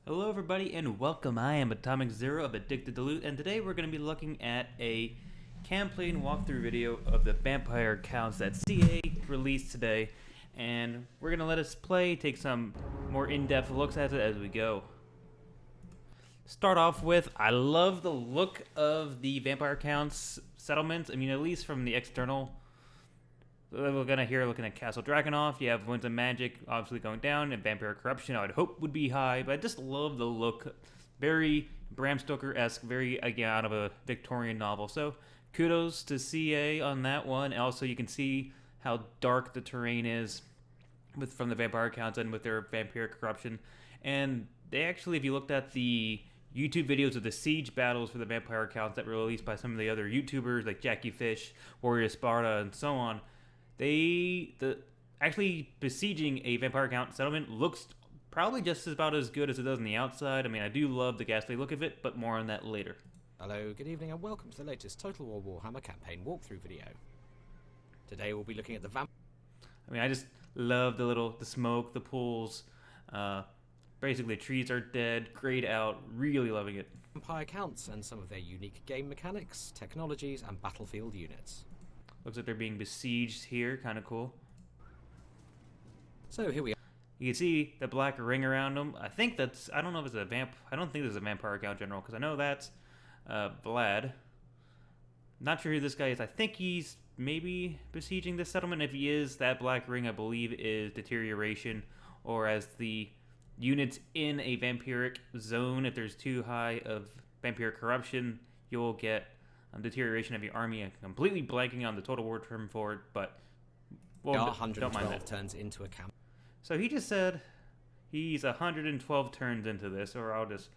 Hello everybody and welcome. I am Atomic Zero of Addicted to Loot, and today we're going to be looking at a campaign walkthrough video of the vampire accounts that CA released today, and we're going to let us play, take some more in-depth looks at it as we go. Start off with, I love the look of the vampire accounts settlements. I mean, at least from the external. We're gonna here looking at Castle Dragonoff. You have Winds of Magic obviously going down, and Vampire Corruption I would hope would be high, but I just love the look. Very Bram Stoker-esque, very again out of a Victorian novel. So kudos to CA on that one. And also you can see how dark the terrain is from the vampire accounts and with their Vampire Corruption. And they actually, if you looked at the YouTube videos of the siege battles for the vampire accounts that were released by some of the other YouTubers like Jackie Fish, Warrior Sparta, and so on, actually besieging a vampire account settlement looks probably just about as good as it does on the outside. I mean, I do love the ghastly look of it, but more on that later. Hello, good evening, and welcome to the latest Total War Warhammer campaign walkthrough video. Today we'll be looking at the Vamp. I mean, I just love the smoke, the pools. Basically, the trees are dead, grayed out. Really loving it. Vampire counts and some of their unique game mechanics, technologies, and battlefield units. Looks like they're being besieged here. Kind of cool. So here we are. You can see the black ring around them. I think that's... I don't know if it's a vamp... I don't think this is a vampire account general, because I know that's Vlad. Not sure who this guy is. I think he's maybe besieging this settlement. If he is, that black ring, I believe, is deterioration, or as the units in a vampiric zone, if there's too high of vampire corruption, you'll get deterioration of your army. I'm completely blanking on the total war term for it, but well, 112 turns into a camp. So he just said he's 112 turns into this, or I'll just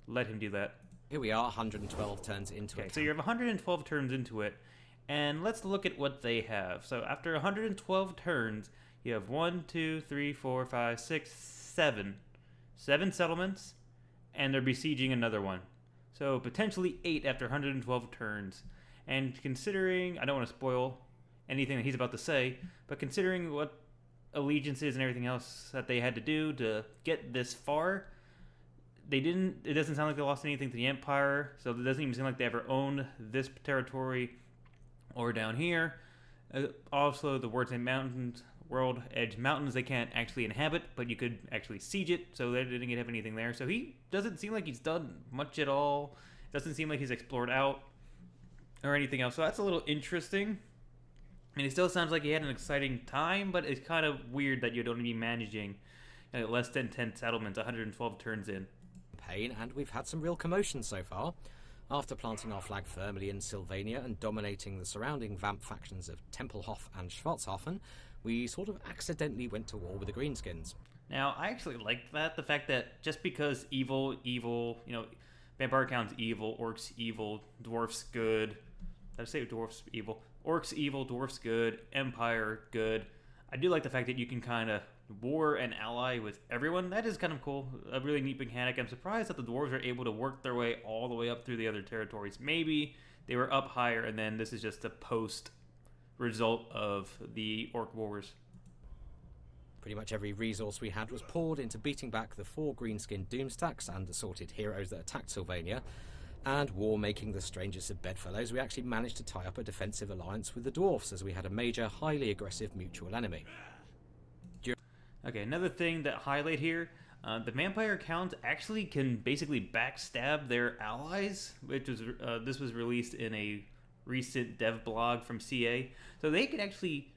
let him do that. Here we are, 112 turns into it. So you have 112 turns into it, and let's look at what they have. So after 112 turns, you have 1, 2, 3, 4, 5, 6, 7 settlements, and they're besieging another one. So potentially 8 after 112 turns. And considering, I don't want to spoil anything that he's about to say, but considering what allegiances and everything else that they had to do to get this far, it doesn't sound like they lost anything to the Empire, so it doesn't even seem like they ever owned this territory or down here. Also, the World Edge Mountains they can't actually inhabit, but you could actually siege it, so they didn't have anything there. So he doesn't seem like he's done much at all. Doesn't seem like he's explored out or anything else. So that's a little interesting. And it still sounds like he had an exciting time, but it's kind of weird that you'd only be managing less than 10 settlements 112 turns in. And we've had some real commotion so far. After planting our flag firmly in Sylvania and dominating the surrounding Vamp factions of Tempelhof and Schwarzhofen, we sort of accidentally went to war with the Greenskins. Now, I actually like that, the fact that just because evil, vampire account's evil, orcs evil, dwarfs good. Did I say dwarfs evil? Orcs evil, dwarfs good, empire good. I do like the fact that you can kind of war and ally with everyone. That is kind of cool. A really neat mechanic. I'm surprised that the dwarves are able to work their way all the way up through the other territories. Maybe they were up higher and then this is just a post result of the Orc Wars. Pretty much every resource we had was poured into beating back the 4 greenskin doomstacks and assorted heroes that attacked Sylvania, and war making the strangest of bedfellows. We actually managed to tie up a defensive alliance with the dwarfs as we had a major, highly aggressive mutual enemy. Okay, another thing that highlight here, the vampire accounts actually can basically backstab their allies, which was this was released in a recent dev blog from CA. So they can actually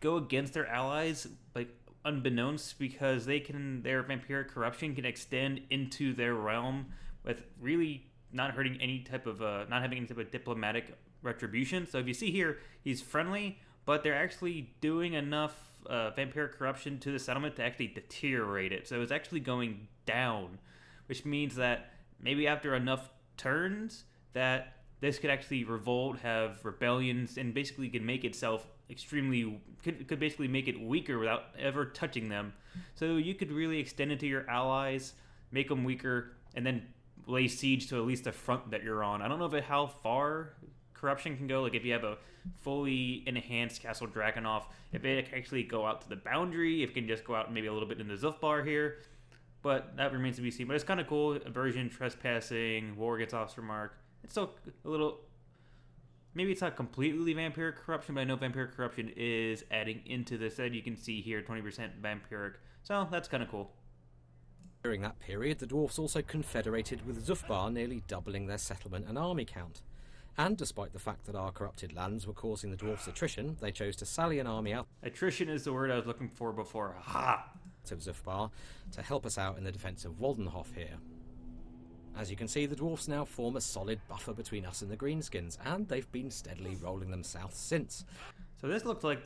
go against their allies, like unbeknownst, because their vampiric corruption can extend into their realm with really not hurting any type of, not having any type of diplomatic retribution. So if you see here, he's friendly, but they're actually doing enough vampiric corruption to the settlement to actually deteriorate it. So it's actually going down, which means that maybe after enough turns that this could actually revolt, have rebellions, and basically could make itself could basically make it weaker without ever touching them. So you could really extend it to your allies, make them weaker, and then lay siege to at least the front that you're on. I don't know how far corruption can go. Like if you have a fully enhanced Castle Dragonoff, if it can actually go out to the boundary, if it can just go out maybe a little bit in the Zufbar here. but that remains to be seen. But it's kind of cool. Aversion, trespassing, war against officer mark. It's still a little. Maybe it's not completely vampiric corruption, but I know vampiric corruption is adding into this. And you can see here 20% vampiric. So that's kind of cool. During that period, the dwarfs also confederated with Zufbar, nearly doubling their settlement and army count. And despite the fact that our corrupted lands were causing the dwarfs attrition, they chose to sally an army out. Attrition is the word I was looking for before. Aha! Of Zufbar to help us out in the defence of Waldenhof here. As you can see, the dwarfs now form a solid buffer between us and the greenskins, and they've been steadily rolling them south since. So this looks like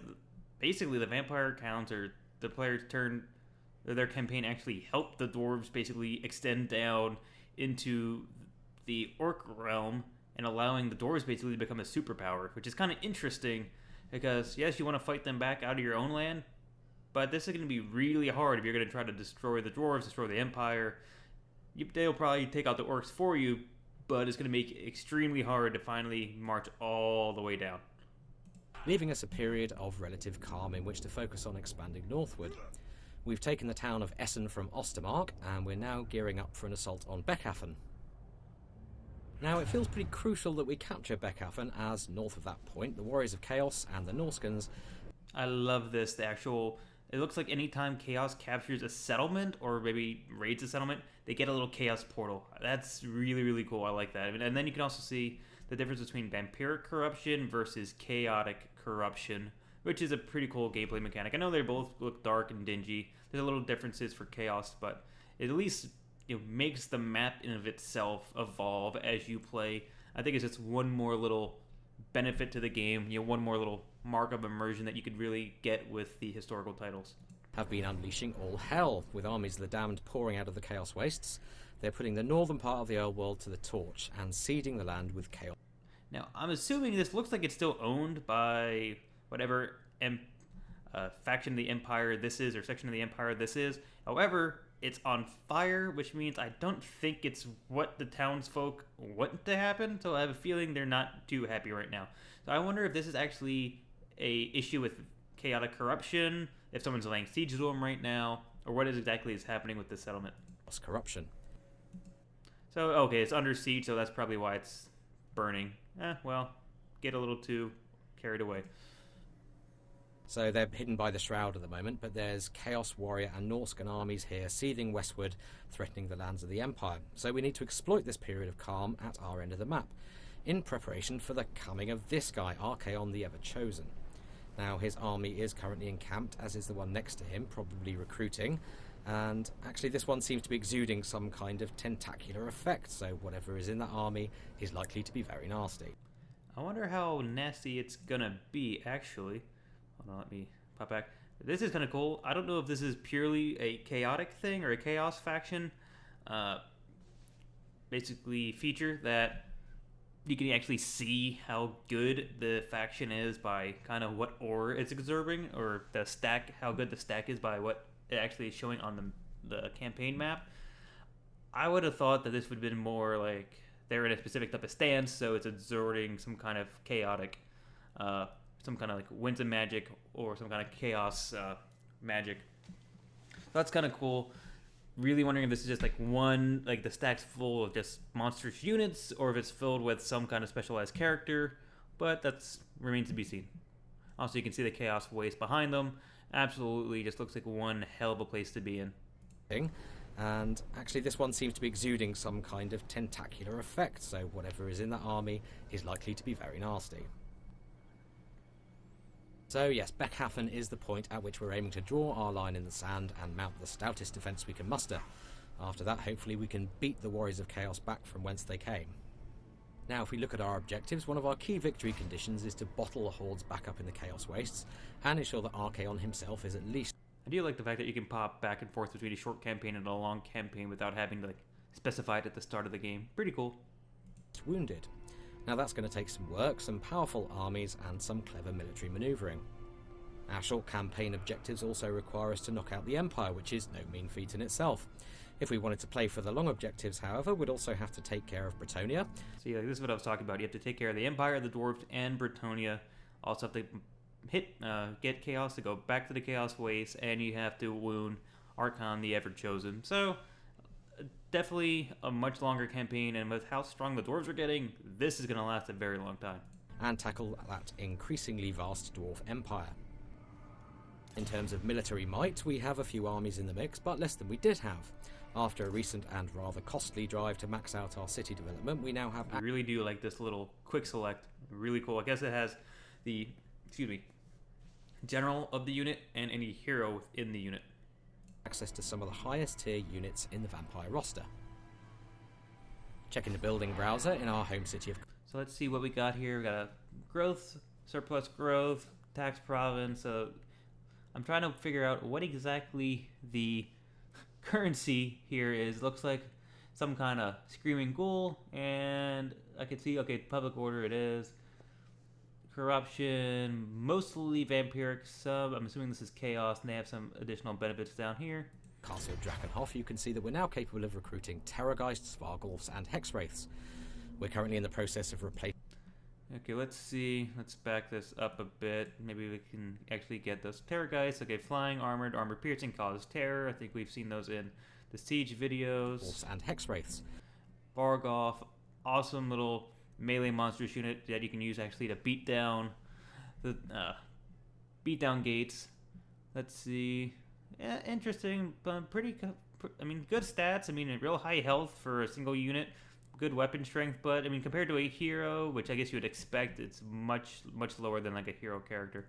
basically the vampire counts, or the players' turn, or their campaign actually helped the dwarves basically extend down into the orc realm and allowing the dwarves basically to become a superpower, which is kind of interesting because yes, you want to fight them back out of your own land, but this is going to be really hard if you're going to try to destroy the dwarves, destroy the empire. They'll probably take out the orcs for you, but it's going to make it extremely hard to finally march all the way down. Leaving us a period of relative calm in which to focus on expanding northward. We've taken the town of Essen from Ostermark, and we're now gearing up for an assault on Beckhafen. Now, it feels pretty crucial that we capture Beckhafen, as north of that point, the Warriors of Chaos and the Norskans. I love this, it looks like anytime Chaos captures a settlement or maybe raids a settlement, they get a little Chaos portal. That's really, really cool. I like that. And then you can also see the difference between vampiric corruption versus chaotic corruption, which is a pretty cool gameplay mechanic. I know they both look dark and dingy. There's a little differences for Chaos, but it at least makes the map in of itself evolve as you play. I think it's just one more little benefit to the game, one more little mark of immersion that you could really get with the historical titles. Have been unleashing all hell, with armies of the damned pouring out of the Chaos Wastes. They're putting the northern part of the old world to the torch and seeding the land with chaos. Now, I'm assuming this looks like it's still owned by whatever faction of the Empire this is, or section of the Empire this is. However, it's on fire, which means I don't think it's what the townsfolk want to happen, so I have a feeling they're not too happy right now. So I wonder if this is actually a issue with chaotic corruption, if someone's laying siege to them right now, or what exactly is happening with this settlement. Corruption. So, okay, it's under siege, so that's probably why it's burning. Well, get a little too carried away. So they're hidden by the Shroud at the moment, but there's Chaos Warrior and Norscan armies here seething westward, threatening the lands of the Empire. So we need to exploit this period of calm at our end of the map, in preparation for the coming of this guy, Archaon the Ever-Chosen. Now, his army is currently encamped, as is the one next to him, probably recruiting, and actually this one seems to be exuding some kind of tentacular effect, so whatever is in that army is likely to be very nasty. I wonder how nasty it's gonna be, actually. Hold on, let me pop back. This is kind of cool. I don't know if this is purely a chaotic thing or a chaos faction basically feature that you can actually see how good the faction is by kind of what ore it's observing, or the stack, how good the stack is by what it actually is showing on the campaign map. I would have thought that this would have been more like they're in a specific type of stance, so it's exerting some kind of chaotic some kind of like winds of magic or some kind of chaos magic. That's kind of cool. Really wondering if this is just like one, like the stack's full of just monstrous units, or if it's filled with some kind of specialized character, but that's remains to be seen. Also, you can see the Chaos Waste behind them. Absolutely just looks like one hell of a place to be in. And actually this one seems to be exuding some kind of tentacular effect, so whatever is in that army is likely to be very nasty. So yes, Beckhafen is the point at which we're aiming to draw our line in the sand and mount the stoutest defence we can muster. After that, hopefully we can beat the Warriors of Chaos back from whence they came. Now, if we look at our objectives, one of our key victory conditions is to bottle the hordes back up in the Chaos Wastes and ensure that Archaon himself is at least... I do like the fact that you can pop back and forth between a short campaign and a long campaign without having to specify it at the start of the game. Pretty cool. ...wounded. Now that's going to take some work, some powerful armies and some clever military manoeuvring. Our short campaign objectives also require us to knock out the Empire, which is no mean feat in itself. If we wanted to play for the long objectives, however, we'd also have to take care of Bretonnia. See, this is what I was talking about. You have to take care of the Empire, the Dwarves, and Bretonnia. Also have to get Chaos to go back to the Chaos Waste, and you have to wound Archon the Ever-Chosen. So, definitely a much longer campaign, and with how strong the dwarves are getting, this is going to last a very long time. And tackle that increasingly vast dwarf empire. In terms of military might, we have a few armies in the mix, but less than we did have. After a recent and rather costly drive to max out our city development, we now have... I really do like this little quick select. Really cool. I guess it has the, general of the unit and any hero within the unit. Access to some of the highest tier units in the Vampire roster. Checking the building browser in our home city of... So let's see what we got here. We got a growth, surplus growth, tax province. So I'm trying to figure out what exactly the currency here is. Looks like some kind of screaming ghoul, and I can see, okay, public order it is. Corruption, mostly vampiric sub. I'm assuming this is chaos, and they have some additional benefits down here. Castle Drakenhof, you can see that we're now capable of recruiting Terrorgeists, Svargolfs, and Hexwraiths. We're currently in the process of replacing... Okay, let's see. Let's back this up a bit. Maybe we can actually get those Terrorgeists. Okay, flying, armored, armor piercing, cause terror. I think we've seen those in the siege videos. And Hexwraiths. Vargolf, awesome little melee monstrous unit that you can use actually to beat down the gates. Let's see. Yeah, interesting, but pretty. I mean, good stats. I mean, a real high health for a single unit. Good weapon strength, but I mean, compared to a hero, which I guess you would expect, it's much lower than like a hero character.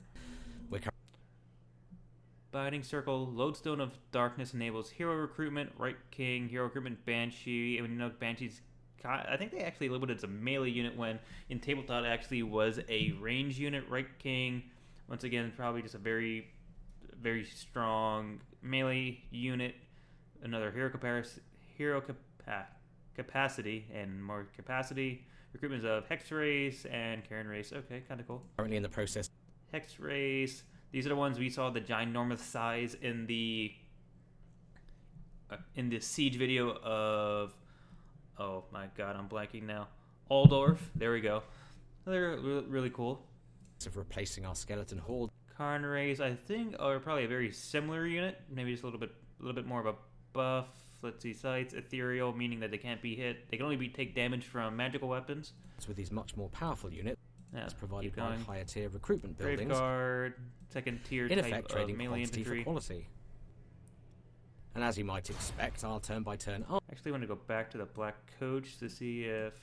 Binding Circle, Lodestone of Darkness enables hero recruitment, Right King, hero recruitment Banshee. I mean, Banshee's, I think they actually labeled it as a melee unit when in tabletop it actually was a range unit. Right King, once again, probably just a very strong melee unit. Another capacity and more capacity. Recruitment of Hex Race and Karen Race. Okay, kind of cool. Currently in the process. Hex Race. These are the ones we saw the ginormous size in the siege video of. Oh my god, I'm blanking now. Aldorf. There we go. They're really cool. Of replacing our skeleton horde. Karn Race, I think, are probably a very similar unit. Maybe just a little bit more of a buff. Let's see, sights, ethereal, meaning that they can't be hit. They can only take damage from magical weapons. With these much more powerful units, as provided by higher tier recruitment buildings. Graveguard, second tier in type effect, trading of melee quantity infantry. for quality. And as you might expect, our turn-by-turn... Actually, I want to go back to the Black Coach to see if...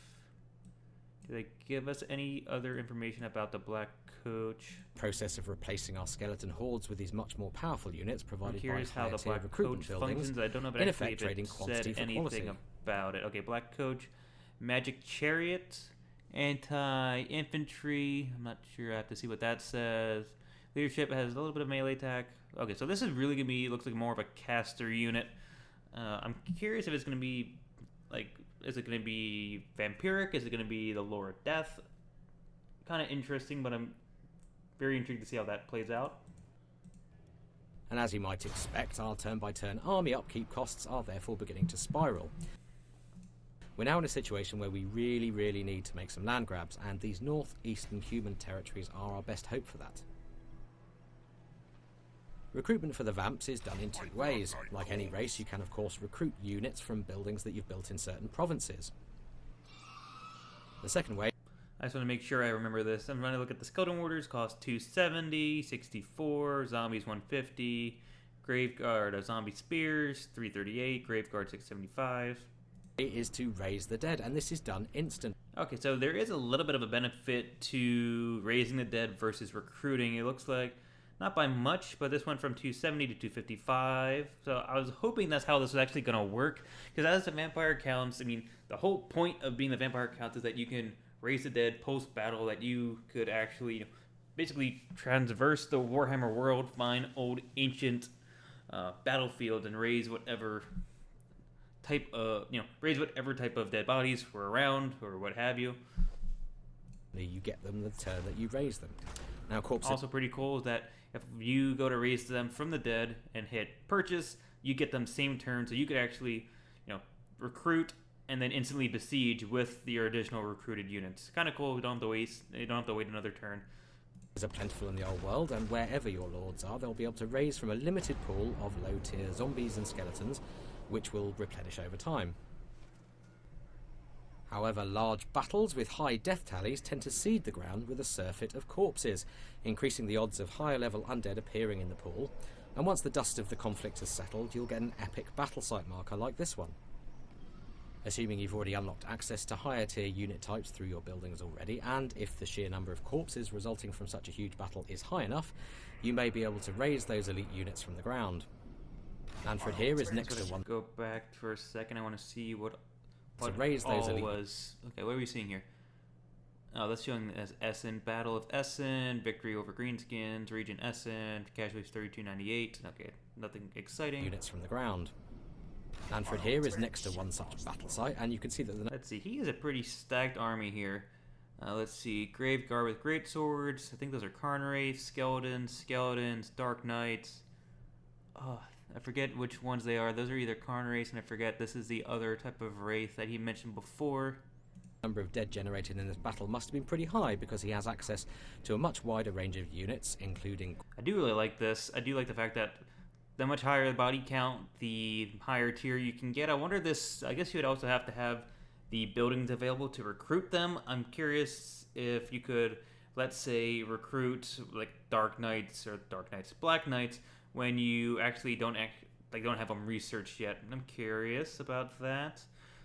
Do they give us any other information about the Black Coach? Process of replacing our skeleton hordes with these much more powerful units provided by how the Black recruitment Coach buildings. Functions. I don't know if it in actually effect, trading quantity said for quality. anything about it. Okay, Black Coach, Magic Chariot, Anti-Infantry. I'm not sure. I have to see what that says. Leadership has a little bit of melee attack. Okay, so this is really going to be, looks like more of a caster unit. I'm curious if it's going to be, like, is it going to be vampiric? Is it going to be the Lore of Death? Kind of interesting, but I'm very intrigued to see how that plays out. And as you might expect, our turn-by-turn army upkeep costs are therefore beginning to spiral. We're now in a situation where we really need to make some land grabs, and these northeastern human territories are our best hope for that. Recruitment for the Vamps is done in two ways. Like any race, you can of course recruit units from buildings that you've built in certain provinces. The second way... I just want to make sure I remember this. I'm going to look at the skeleton orders. Cost 270, 64, zombies 150, Graveguard of zombie spears 338, Graveguard 675. It is to raise the dead, and this is done instant. Okay, so there is a little bit of a benefit to raising the dead versus recruiting. It looks like not by much, but this went from 270 to 255. So I was hoping that's how this was actually going to work. Because as the vampire counts, I mean, the whole point of being the vampire counts is that you can raise the dead post-battle, that you could actually basically transverse the Warhammer world, find old ancient battlefields, and raise whatever type of, whatever type of dead bodies were around or what have you. You get them the turn that you raise them. Now, corpses... Also pretty cool is that if you go to raise them from the dead and hit purchase, you get them same turn, so you could actually, recruit and then instantly besiege with your additional recruited units. Kind of cool. You don't have to wait another turn. Are plentiful in the old world, and wherever your lords are, they'll be able to raise from a limited pool of low-tier zombies and skeletons, which will replenish over time. However, large battles with high death tallies tend to seed the ground with a surfeit of corpses, increasing the odds of higher level undead appearing in the pool, and once the dust of the conflict has settled, you'll get an epic battle site marker like this one. Assuming you've already unlocked access to higher tier unit types through your buildings already, and if the sheer number of corpses resulting from such a huge battle is high enough, you may be able to raise those elite units from the ground. Manfred here is next to one. Go back for a second. I want to see what To raise those elite was. Okay, what are we seeing here? Oh, that's showing as Essen, Battle of Essen, victory over Greenskins, Region Essen, casualties 3298. Okay, nothing exciting. Units from the ground. Manfred here is next to one such battle site, and you can see that the... Let's see, he has a pretty stacked army here. Let's see, Graveguard with great swords. I think those are Carnwraiths, Skeletons, Dark Knights. Oh, I forget which ones they are. Those are either Carnwraiths, and I forget this is the other type of Wraith that he mentioned before. The number of dead generated in this battle must have been pretty high because he has access to a much wider range of units, including... I do really like this. I do like the fact that the much higher the body count, the higher tier you can get. I wonder this... I guess you would also have to have the buildings available to recruit them. I'm curious if you could, let's say, recruit like Dark Knights or Black Knights when you actually don't have them researched yet. I'm curious about that.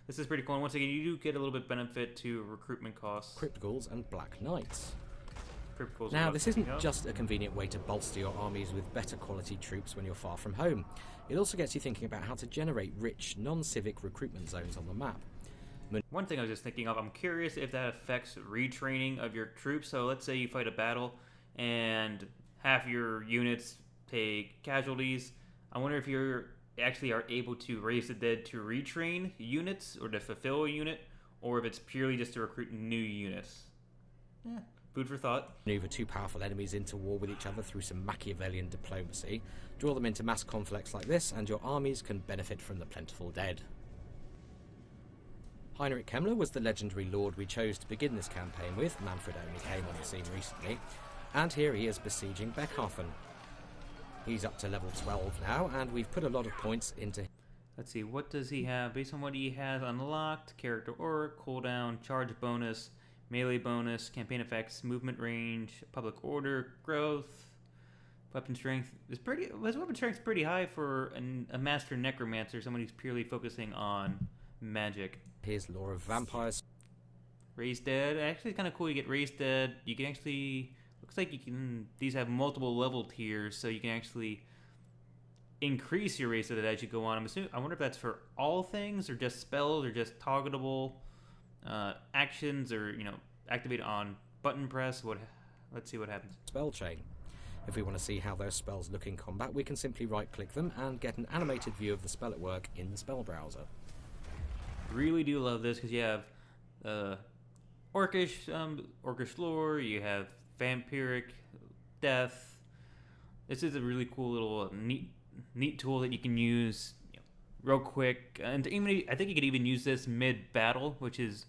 This is pretty cool. And once again, you do get a little bit benefit to recruitment costs. Crypt Ghouls and Black Knights. Crypt Ghouls Now, this isn't just a convenient way to bolster your armies with better quality troops when you're far from home. It also gets you thinking about how to generate rich, non-civic recruitment zones on the map. One thing I was just thinking of, I'm curious if that affects retraining of your troops. So let's say you fight a battle and half your units take casualties. I wonder if you actually are able to raise the dead to retrain units or to fulfill a unit, or if it's purely just to recruit new units. Yeah, food for thought. Maneuver two powerful enemies into war with each other through some Machiavellian diplomacy. Draw them into mass conflicts like this, and your armies can benefit from the plentiful dead. Heinrich Kemmler was the legendary lord we chose to begin this campaign with. Manfred only came on the scene recently. And here he is besieging Beckhafen. He's up to level 12 now, and we've put a lot of points into... Let's see, what does he have? Based on what he has unlocked, character aura, cooldown, charge bonus, melee bonus, campaign effects, movement range, public order, growth, weapon strength. His weapon strength's pretty high for a master necromancer, someone who's purely focusing on magic. Here's Lore of Vampires. Raised Dead. Actually, it's kind of cool. You get Raised Dead. You can actually... Looks like you can... These have multiple level tiers, so you can actually increase your Raised Dead as you go on. I wonder if that's for all things, or just spells, or just targetable actions, or, activate on button press. Let's see what happens. Spell chain. If we want to see how those spells look in combat, we can simply right-click them and get an animated view of the spell at work in the spell browser. Really do love this because you have orcish lore, you have vampiric death. This is a really cool little neat tool that you can use real quick, and I think you could even use this mid-battle, which is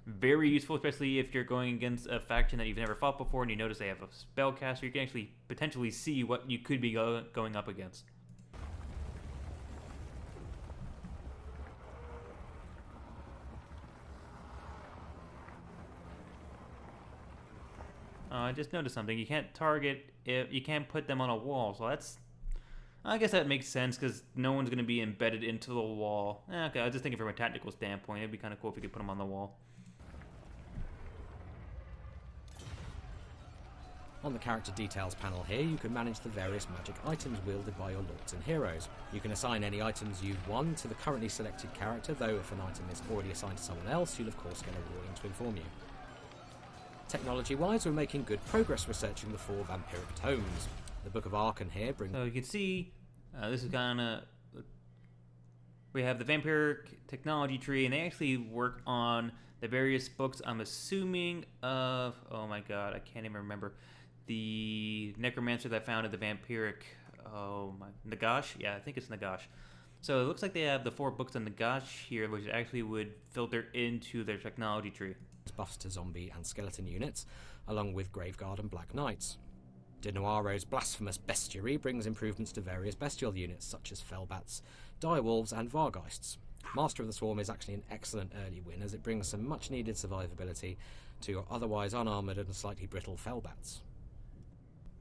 very useful, especially if you're going against a faction that you've never fought before and you notice they have a spellcaster. You can actually potentially see what you could be going up against. I just noticed something. You can't you can't put them on a wall, so I guess that makes sense because no one's going to be embedded into the wall. Okay, I was just thinking from a tactical standpoint, it'd be kind of cool if you could put them on the wall. On the character details panel here, you can manage the various magic items wielded by your lords and heroes. You can assign any items you've won to the currently selected character, though if an item is already assigned to someone else, you'll of course get a warning to inform you. Technology-wise, we're making good progress researching the 4 vampiric tomes. The Book of Archon here brings... So you can see, this is kind of... We have the vampiric technology tree, and they actually work on the various books, I'm assuming, of... Oh my god, I can't even remember. The necromancer that founded the vampiric... Oh my... Nagash? Yeah, I think it's Nagash. So it looks like they have the 4 books on Nagash here, which actually would filter into their technology tree. Buffs to zombie and skeleton units, along with Graveguard and Black Knights. De Noiro's blasphemous bestiary brings improvements to various bestial units such as Fellbats, Direwolves and Vargeists. Master of the Swarm is actually an excellent early win, as it brings some much needed survivability to your otherwise unarmoured and slightly brittle Fellbats.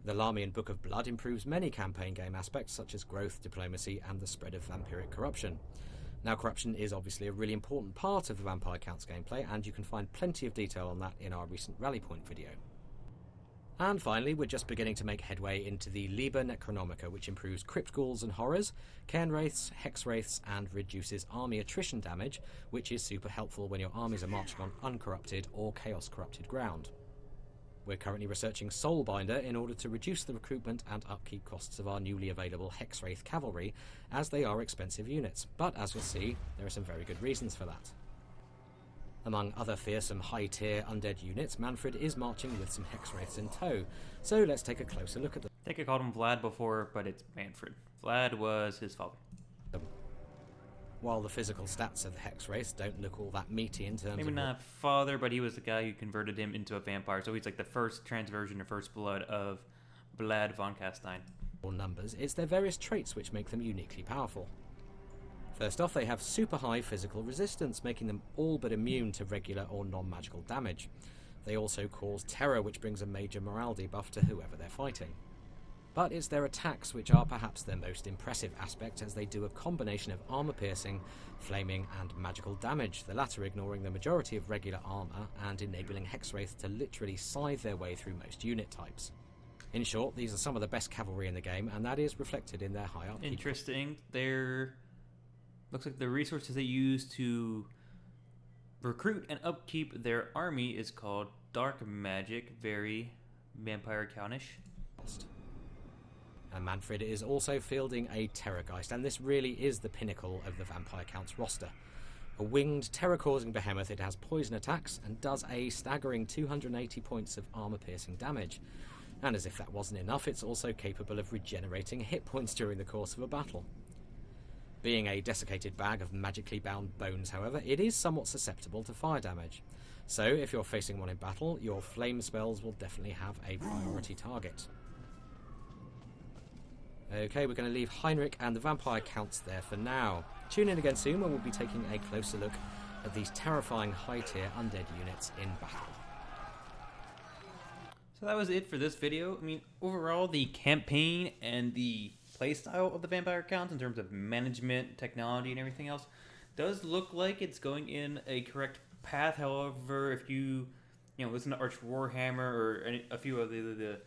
The Lamian Book of Blood improves many campaign game aspects such as growth, diplomacy and the spread of vampiric corruption. Now, corruption is obviously a really important part of the Vampire Counts gameplay, and you can find plenty of detail on that in our recent Rally Point video. And finally, we're just beginning to make headway into the Liber Necronomica, which improves Crypt Ghouls and Horrors, Cairn Wraiths, Hex Wraiths, and reduces army attrition damage, which is super helpful when your armies are marching on uncorrupted or chaos-corrupted ground. We're currently researching Soulbinder in order to reduce the recruitment and upkeep costs of our newly available Hex Wraith cavalry, as they are expensive units, but as you'll see, there are some very good reasons for that. Among other fearsome high-tier undead units, Manfred is marching with some Hex Wraiths in tow, so let's take a closer look at them. I think I called him Vlad before, but it's Manfred. Vlad was his father. While the physical stats of the Hex Wraiths don't look all that meaty in terms Maybe of... not father, but he was the guy who converted him into a vampire, so he's like the first transversion or first blood of Vlad von Castine. Numbers, it's their various traits which make them uniquely powerful. First off, they have super high physical resistance, making them all but immune to regular or non-magical damage. They also cause terror, which brings a major morale debuff to whoever they're fighting. But it's their attacks which are perhaps their most impressive aspect, as they do a combination of armor-piercing, flaming and magical damage, the latter ignoring the majority of regular armor and enabling Hexwraith to literally scythe their way through most unit types. In short, these are some of the best cavalry in the game, and that is reflected in their high upkeep. Interesting. Looks like the resources they use to recruit and upkeep their army is called Dark Magic, very Vampire Countish. And Manfred is also fielding a Terrorgeist, and this really is the pinnacle of the Vampire Counts roster. A winged, terror-causing behemoth, it has poison attacks and does a staggering 280 points of armor-piercing damage. And as if that wasn't enough, it's also capable of regenerating hit points during the course of a battle. Being a desiccated bag of magically bound bones, however, it is somewhat susceptible to fire damage. So if you're facing one in battle, your flame spells will definitely have a priority target. Okay, we're going to leave Heinrich and the Vampire Counts there for now. Tune in again soon when we'll be taking a closer look at these terrifying high-tier undead units in battle. So that was it for this video. I mean, overall, the campaign and the playstyle of the Vampire Counts in terms of management, technology, and everything else does look like it's going in a correct path. However, if you listen to Arch Warhammer or a few of the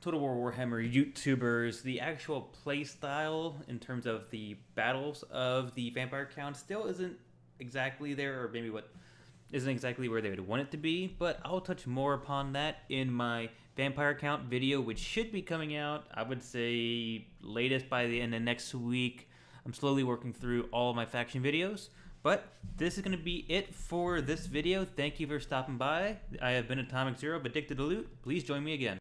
Total War Warhammer YouTubers, the actual playstyle in terms of the battles of the Vampire Count still isn't exactly there, or maybe isn't exactly where they would want it to be, but I'll touch more upon that in my Vampire Count video, which should be coming out, I would say, latest by the end of next week. I'm slowly working through all of my faction videos, but this is going to be it for this video. Thank you for stopping by. I have been Atomic Zero, Addicted to Loot. Please join me again.